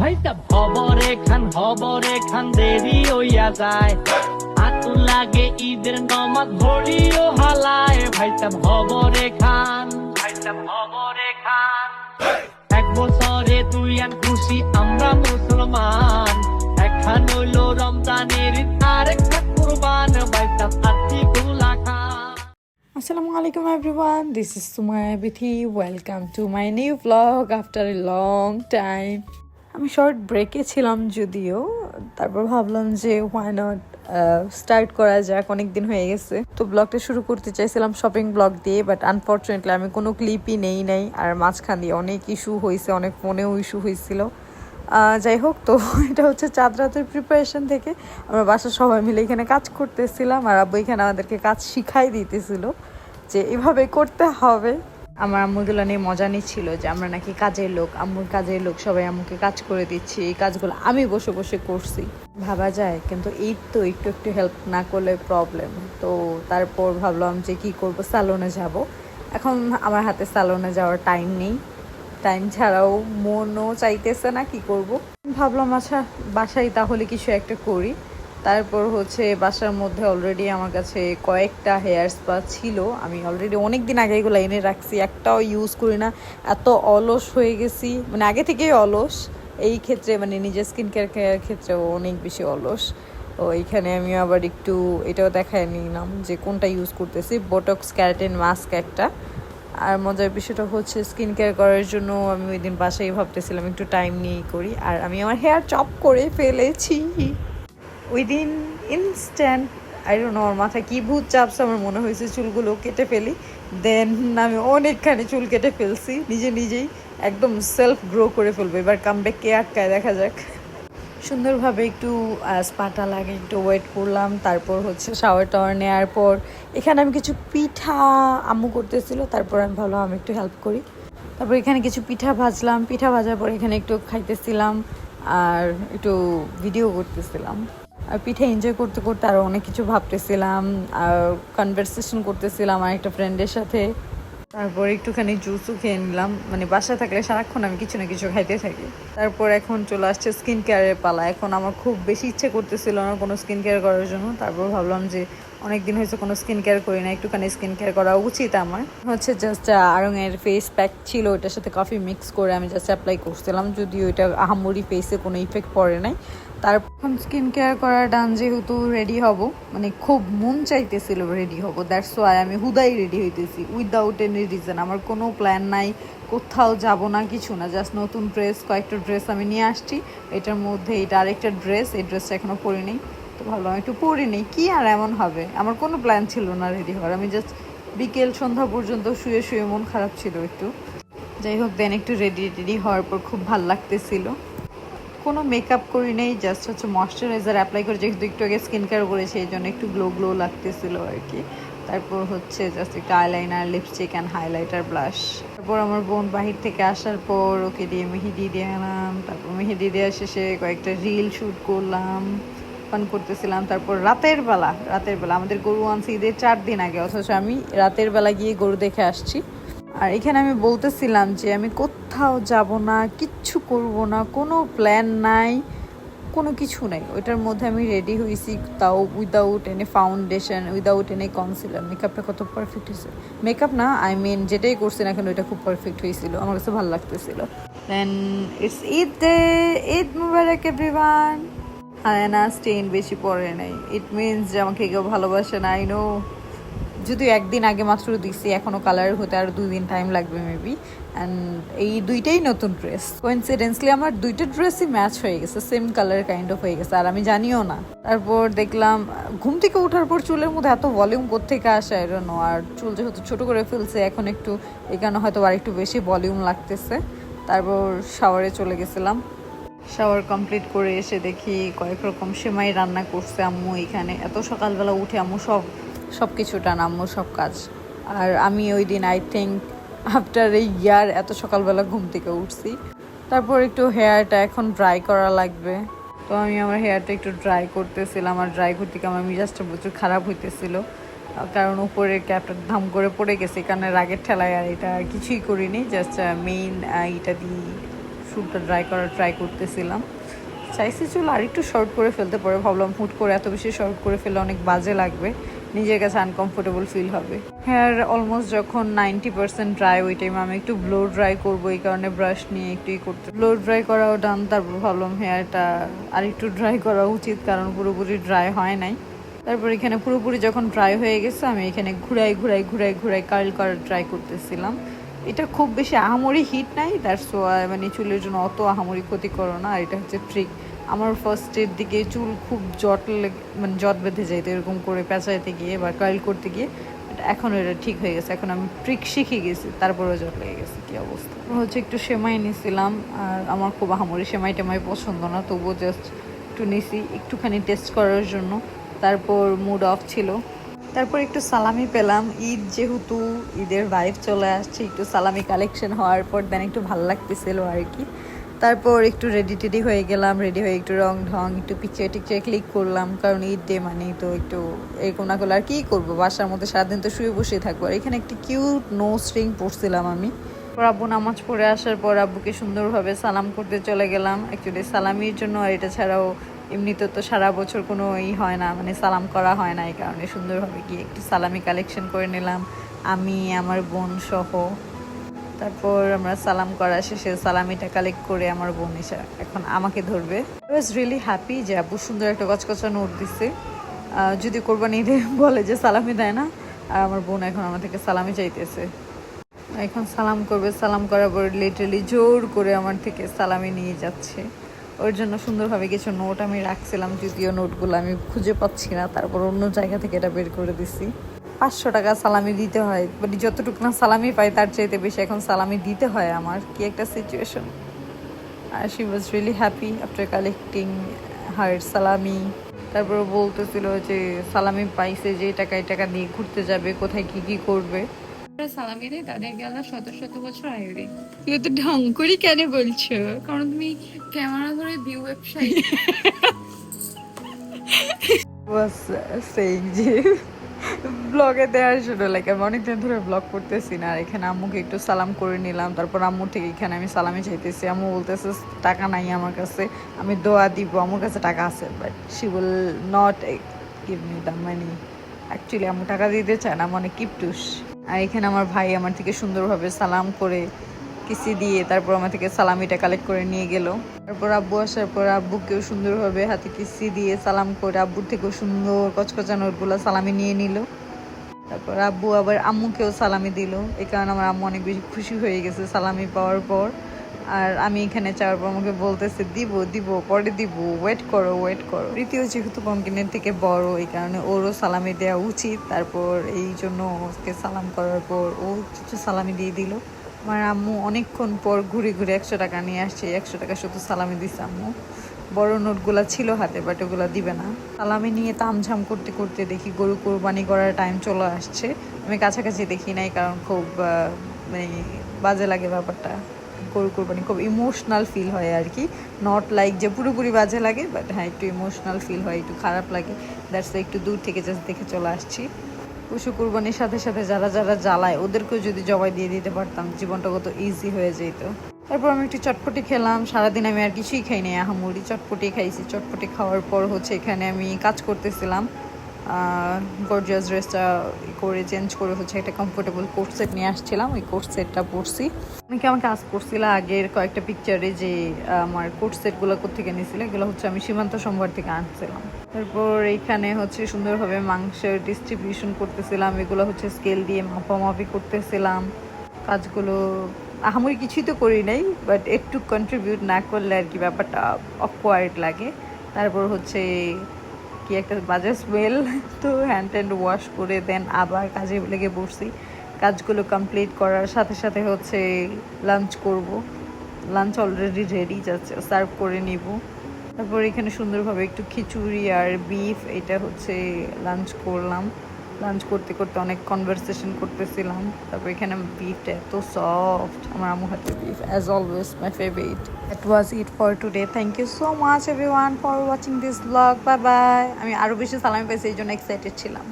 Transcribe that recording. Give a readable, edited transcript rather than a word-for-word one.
ভাইটা হবরে খান দেরি হইয়া যায়, হাতু লাগে ঈদের নমাজ ভরিও হালায়। ভাইটা হবরে খান এক বছরে তুই আন খুশি আমরা মুসলমান, একখান হইল রমজানের ঈদ আর একটা কুরবান। ভাইটা আতিকুল্লাহ খান। Assalamu alaikum everyone, this is Sumaya Bithi. Welcome to my new vlog after a long time. আমি শর্ট ব্রেকে ছিলাম যদিও, তারপর ভাবলাম যে why not স্টার্ট করা যাক, অনেক দিন হয়ে গেছে। তো ব্লগটা শুরু করতে চাইছিলাম শপিং ব্লগ দিয়ে, বাট আনফর্চুনেটলি আমি কোনো ক্লিপই নেই আর মাঝখান দিয়ে অনেক ইস্যু হয়েছে, অনেক ফোনেও ইস্যু হয়েছিল। যাই হোক, তো এটা হচ্ছে চাঁদ রাতের প্রিপারেশন থেকে আমরা বাসার সবাই মিলে এখানে কাজ করতেছিলাম, আর আব্বু এখানে আমাদেরকে কাজ শিখাই দিতেছিল যে এভাবে করতে হবে। আমার আম্মুগুলো নিয়ে মজা নিচ্ছিল যে আমরা নাকি কাজের লোক, আম্মুর কাজের লোক, সবাই আম্মুকে কাজ করে দিচ্ছি, এই কাজগুলো আমি বসে বসে করছি। ভাবা যায়, কিন্তু এই তো একটু হেল্প না করলে প্রবলেম। তো তারপর ভাবলাম যে কি করব, স্যালনে যাব। এখন আমার হাতে স্যালনে যাওয়ার টাইম নেই, টাইম ছাড়াও মনও চাইতেছে না, কি করব। ভাবলাম আচ্ছা বাসায় তাহলে কিছু একটা করি। তারপর হচ্ছে বাসার মধ্যে অলরেডি আমার কাছে কয়েকটা হেয়ার স্পা ছিল, আমি অলরেডি অনেক দিন আগে এগুলো এনে রাখছি, একটাও ইউজ করি না। এত অলস হয়ে গেছি, মানে আগে থেকেই অলস এই ক্ষেত্রে, মানে নিজের স্কিন কেয়ার ক্ষেত্রেও অনেক বেশি অলস। তো এইখানে আমি আবার একটু এটাও দেখায় নিলাম যে কোনটা ইউজ করতেছি, বোটক্স ক্যারাটিন মাস্ক একটা। আর মজার বিষয়টা হচ্ছে স্কিন কেয়ার করার জন্য আমি ওই দিন বাসায় ভাবতেছিলাম একটু টাইম নিয়েই করি, আর আমি আমার হেয়ার চপ করে ফেলেছি ওই দিন ইনস্ট্যান্ট। আই ডোন্ট নো আমার মাথায় কী ভূত চাপছে, আমার মনে হয়েছে চুলগুলো কেটে ফেলি। দেন আমি অনেকখানি চুল কেটে ফেলছি নিজেই, একদম সেলফ গ্রো করে ফেলবো। এবার কামব্যাক কে আটকায় দেখা যাক। সুন্দরভাবে একটু স্পাটা লাগে, একটু ওয়েট করলাম। তারপর হচ্ছে শাওয়ার টাওয়ার নেওয়ার পর এখানে আমি কিছু পিঠা আম্মু করতেছিল, তারপর আমি ভাবলাম আমি একটু হেল্প করি। তারপর এখানে কিছু পিঠা ভাজলাম, পিঠা ভাজার পর এখানে একটু খাইতেছিলাম আর একটু ভিডিও করতেছিলাম। আর পিঠা এনজয় করতে করতে আরও অনেক কিছু ভাবতেছিলাম আর কনভারসেশন করতেছিলাম আর একটা ফ্রেন্ডের সাথে। তারপর একটুখানি জুসও খেয়ে নিলাম, মানে বাসায় থাকলে সারাক্ষণ আমি কিছু না কিছু খাইতে থাকি। তারপর এখন চলে আসছে স্কিন কেয়ারের পালা। এখন আমার খুব বেশি ইচ্ছে করতেছিল না কোনো স্কিন কেয়ার করার জন্য। তারপর ভাবলাম যে অনেক দিন হয়েছে কোনো স্কিন কেয়ার করি না, একটুখানি স্কিন কেয়ার করা উচিত আমার। হচ্ছে জাস্ট আড়ংয়ের ফেস প্যাক ছিল, ওটার সাথে কফি মিক্স করে আমি জাস্ট অ্যাপ্লাই করছিলাম, যদিও এটা আহামরি ফেসে কোনো ইফেক্ট পড়ে নাই। তারপর স্কিন কেয়ার করার ডান, যেহেতু রেডি হব, মানে খুব মন চাইতেছিল রেডি হব, দ্যাটস ওয়াই আমি হুদাই রেডি হইতেছি উইদাউট এনি রিজন। আমার কোনো প্ল্যান নাই, কোথাও যাব না, কিছু না, জাস্ট নতুন ড্রেস, কয়েকটা ড্রেস আমি নিয়ে আসছি। এটার মধ্যে এটা আরেকটা ড্রেস, এই ড্রেসটা এখনও পরিনি, তো ভাবলাম একটু পরে নিই, কী আর এমন হবে। আমার কোনো প্ল্যান ছিল না রেডি হওয়ার, আমি জাস্ট বিকেল সন্ধ্যা পর্যন্ত শুয়ে মন খারাপ ছিল একটু। যাই হোক, দেন একটু রেডি হওয়ার পর খুব ভালো লাগতেছিল। কোনো মেকআপ করি নেই, জাস্ট হচ্ছে ময়শ্চারাইজার অ্যাপ্লাই করে, যেহেতু একটু আগে স্কিন কেয়ার করেছি এই জন্য একটু গ্লো লাগতেছিল আর কি। তারপর হচ্ছে জাস্ট একটু eyeliner, lipstick and highlighter, blush. তারপর আমার বোন বাহির থেকে আসার পর ওকে দিয়ে মেহেদি দিয়ে আনলাম। তারপর মেহেদি দেওয়া শেষে কয়েকটা রিল শ্যুট করলাম, ফান করতেছিলাম। তারপর রাতের বেলা আমাদের গরু আনছে ঈদের 4 দিন আগে, অথচ আমি রাতের বেলা গিয়ে গরু দেখে আসছি। আর এখানে আমি বলতেছিলাম যে আমি কোথাও যাব না, কিচ্ছু করব না, কোনো প্ল্যান নাই, কোনো কিছু নাই। ওইটার মধ্যে আমি রেডি হয়েছি, তাও without any foundation, without any concealer. মেকআপটা কত পারফেক্ট হয়েছে, মেকআপ না আই মিন যেটাই করছি না কেন ওইটা খুব পারফেক্ট হয়েছিল, আমার কাছে ভালো লাগতেছিল। Then it's Eid day, Eid Mubarak everyone. না স্টেইন বেশি পড়ে নাই, ইট মিনস যে আমাকে কেউ ভালোবাসে না। আই নো, যদিও একদিন আগে মাত্র দিছি, এখনও কালার হতে আরও 2 দিন টাইম লাগবে মেবি। অ্যান্ড এই দুইটাই নতুন ড্রেস, কোইন্সিডেন্সলি আমার দুইটা ড্রেসই ম্যাচ হয়ে গেছে, সেম কালার কাইন্ড অফ হয়ে গেছে, আর আমি জানিও না। তারপর দেখলাম ঘুম থেকে ওঠার পর চুলের মধ্যে এত ভলিউম কোত্থেকে আসে আই ডোন্ট নো, আর চুল যেহেতু ছোটো করে ফেলছে এখন একটু এই কারণে হয়তো আর একটু বেশি ভলিউম লাগতেছে। তারপর শাওয়ারে চলে গেছিলাম, শাওয়ার কমপ্লিট করে এসে দেখি কয়েক রকম সেমাই রান্না করছে আম্মু এখানে। এত সকালবেলা উঠে আম্মু সব কিছু আম্মু সব কাজ। আর আমি ওই দিন আই থিঙ্ক আফটার এই ইয়ার এত সকালবেলা ঘুম থেকে উঠছি। তারপর একটু হেয়ারটা এখন ড্রাই করা লাগবে, তো আমি আমার হেয়ারটা একটু ড্রাই করতেছিলাম। আর ড্রাই করতে গিয়ে আমার মিজাজটা প্রচুর খারাপ হইতেছিল, কারণ উপরে ক্যাপটা ধাম করে পড়ে গেছে, কারণ রাগের ঠেলায় আর এটা কিছুই করিনি, জাস্ট মেইন এটা দিয়ে চুলটা ড্রাই করার ট্রাই করতেছিলাম। চাইছি চুল আর একটু শর্ট করে ফেলতে, পরে ভাবলাম হুট করে এত বেশি শর্ট করে ফেললে অনেক বাজে লাগবে, নিজের কাছে আনকমফোর্টেবল ফিল হবে। হেয়ার অলমোস্ট যখন 90% ড্রাই, ওই টাইমে আমি একটু ব্লো ড্রাই করবো, এই কারণে ব্রাশ নিয়ে একটু করতে ব্লো ড্রাই করাও ডান। তারপর ভাবলাম হেয়ারটা আর একটু ড্রাই করা উচিত, কারণ পুরোপুরি ড্রাই হয় নাই। তারপর এখানে পুরোপুরি যখন ড্রাই হয়ে গেছে, আমি এখানে ঘুরাই কার্ল করার ট্রাই করতেছিলাম। এটা খুব বেশি আহামরি হিট নাই, দ্যাটস ওয়াই মানে চুলের জন্য অত আহামরি ক্ষতি করো না। আর এটা হচ্ছে ট্রিক। আমার ফার্স্টের দিকে চুল খুব মানে জট বেঁধে যাইতো এরকম করে পেঁচাইতে গিয়ে বা কার্ল করতে গিয়ে। এখন এটা ঠিক হয়ে গেছে, এখন আমি ট্রিক শিখে গেছি, তারপরেও জট লেগে গেছে। কি অবস্থা হচ্ছে, একটু সেমাই নিছিলাম। আর আমার খুব আহামরি সেমাই টেমাই পছন্দ না, তবুও জাস্ট একটু নিছি একটুখানি টেস্ট করার জন্য। তারপর মুড অফ ছিল। তারপর একটু সালামি পেলাম, ঈদ যেহেতু, ঈদের ভাইব চলে আসছে, একটু সালামি কালেকশন হওয়ার পর দেন একটু ভালো লাগতেছিল আর কি। তারপর একটু রেডি হয়ে গেলাম, রেডি হয়ে একটু রং ঢং একটু পিকচার ক্লিক করলাম, কারণ ঈদ ডে মানে তো একটু এরকম না করলে আর কী করবো, বাসার মধ্যে সারাদিন তো শুয়ে বসেই থাকবো। আর এখানে একটি কিউট নোজ রিং পরছিলাম আমি। আব্বু নামাজ পড়ে আসার পর আব্বুকে সুন্দরভাবে সালাম করতে চলে গেলাম, অ্যাকচুয়ালি সালামির জন্য। আর এটা ছাড়াও এমনিতে তো সারা বছর কোনো হয় না, মানে সালাম করা হয় না, এই কারণে সুন্দরভাবে গিয়ে একটু সালামি কালেকশন করে নিলাম আমি, আমার বোন সহ। তারপর আমরা সালাম করা শেষে সালামিটা কালেক্ট করে আমার বোন এসে এখন আমাকে ধরবে। আই ওয়াজ রিয়েলি হ্যাপি যে আব্বু সুন্দর একটা কচকচা নোট দিছে। যদি কোরবানি ঈদে বলে যে সালামি দেয় না, আর আমার বোন এখন আমার থেকে সালামি চাইতেছে। এখন সালাম করবে, সালাম করার পর লিটারালি জোর করে আমার থেকে সালামি নিয়ে যাচ্ছে। ওর জন্য সুন্দরভাবে কিছু নোট আমি রাখছিলাম, যদিও নোটগুলো আমি খুঁজে পাচ্ছি না, তারপর অন্য জায়গা থেকে এটা বের করে দিছি। 500 টাকা সালামি দিতে হয়, মানে যতটুকু না সালামি পাই তার চাইতে বেশি এখন সালামি দিতে হয় আমার। কি একটা সিচুয়েশন। আর she was really happy after collecting her salami. তারপর বলতেছিল যে সালামি পাইছে, যে টাকা এই টাকা দিয়ে ঘুরতে যাবে, কোথায় কি করবে। সালামি দেয় তাদের গেল শত বছর আগে। তুমি তো ঢং করি কেন বলছো? কারণ তুমি ক্যামেরা ধরে ভিউ ওয়েবসাইট ওয়াজ সেইং যে ব্লগে দেওয়ার জন্য, লাইক আমি অনেকদিন ধরে ব্লগ করতেছি না। আর এখানে আম্মুকে একটু সালাম করে নিলাম, তারপর আম্মুর থেকে এখানে আমি সালামি চাইতেছি। আম্মু বলতেছে টাকা নাই আমার কাছে, আমি দোয়া দিব, আমার কাছে টাকা আছে, but she will not give me the money. Actually আম্মু টাকা দিতে চায় না, মানে কিপটুস। আর এখানে আমার ভাই আমার থেকে সুন্দরভাবে সালাম করে কিসি দিয়ে তারপর আমার থেকে সালামিটা কালেক্ট করে নিয়ে গেল। তারপর আব্বু আসার পর আব্বুকেও সুন্দরভাবে হাতে কিসি দিয়ে সালাম করে আব্বুর থেকেও সুন্দর কচকচা নোটগুলো সালামি নিয়ে নিল। তারপর আব্বু আবার আম্মুকেও সালামি দিল, এই কারণে আমার আম্মু অনেক বেশি খুশি হয়ে গেছে সালামি পাওয়ার পর। আর আমি এখানে চাওয়ার পর আমাকে বলতেছে দিব পরে দিব, ওয়েট করো। রীতিও যেহেতু পম্পকিনের থেকে বড়, এই কারণে ওরও সালামি দেওয়া উচিত। তারপর এই জন্য ওকে সালাম করার পর ও কিছু সালামি দিয়ে দিল। আমার আম্মু অনেকক্ষণ পর ঘুরে 100 টাকা নিয়ে আসছে, 100 টাকা শুধু সালামি দিচ্ছে আম্মু। বড় নোটগুলা ছিল হাতে, বাট ওগুলা দিবে না। সালামি নিয়ে তামঝাম করতে দেখি গরু কোরবানি করার টাইম চলে আসছে। আমি কাছাকাছি দেখি নাই, কারণ খুব মানে বাজে লাগে ব্যাপারটা। গরু কোরবানি খুব ইমোশনাল ফিল হয় আর কি, নট লাইক যে পুরোপুরি বাজে লাগে, বাট হ্যাঁ একটু ইমোশনাল ফিল হয়, একটু খারাপ লাগে। দ্যাটস একটু দূর থেকে জাস্ট দেখে চলে আসছি। পশু কুরবানির সাথে সাথে যারা জ্বালায় ওদেরকেও যদি জবাই দিয়ে দিতে পারতাম, জীবনটা কত ইজি হয়ে যেত। তারপর আমি একটু চটপটি খেলাম। সারাদিন আমি আর কিছুই খাই নাই, আহামরি চটপটি খাইছি। চটপটি খাওয়ার পর হচ্ছে এখানে আমি কাজ করতেছিলাম, গর্জিয়াস ড্রেসটা করে চেঞ্জ করে হচ্ছে একটা কমফোর্টেবল কোট সেট নিয়ে আসছিলাম, ওই কোট সেটটা পরছি। অনেকে আমাকে আজ করছিল আগের কয়েকটা পিকচারে যে আমার কোট সেটগুলো কোথেকে নিয়েছিল, এগুলো হচ্ছে আমি সীমান্ত সোমবার থেকে আনছিলাম। তারপর এইখানে হচ্ছে সুন্দরভাবে মাংসের ডিস্ট্রিবিউশন করতেছিলাম, এগুলো হচ্ছে স্কেল দিয়ে মাপামাপি করতেছিলাম। কাজগুলো আহামরি কিছুই তো করি নাই, বাট একটু কন্ট্রিবিউট না করলে আর কি ব্যাপারটা অকওয়ার্ড লাগে। তারপর হচ্ছে কি একটা বাজে স্মেল, তো হ্যান্ড ওয়াশ করে দেন আবার কাজে লেগে বসছি। কাজগুলো কমপ্লিট করার সাথে সাথে হচ্ছে লাঞ্চ করব। লাঞ্চ অলরেডি রেডি, যাচ্ছে সার্ভ করে নিব। তারপর এখানে সুন্দরভাবে একটু খিচুড়ি আর বিফ, এটা হচ্ছে লাঞ্চ করলাম। লাঞ্চ করতে অনেক কনভারসেশন করতেছিলাম। তারপর এখানে বিফটা এত সফট, আমার আম্মু হাতের beef as always my favourite. That was it for today. Thank you so much everyone for watching this vlog. Bye bye. আমি আরো বেশি সালামি পাইছি, এই জন্য এক্সাইটেড ছিলাম।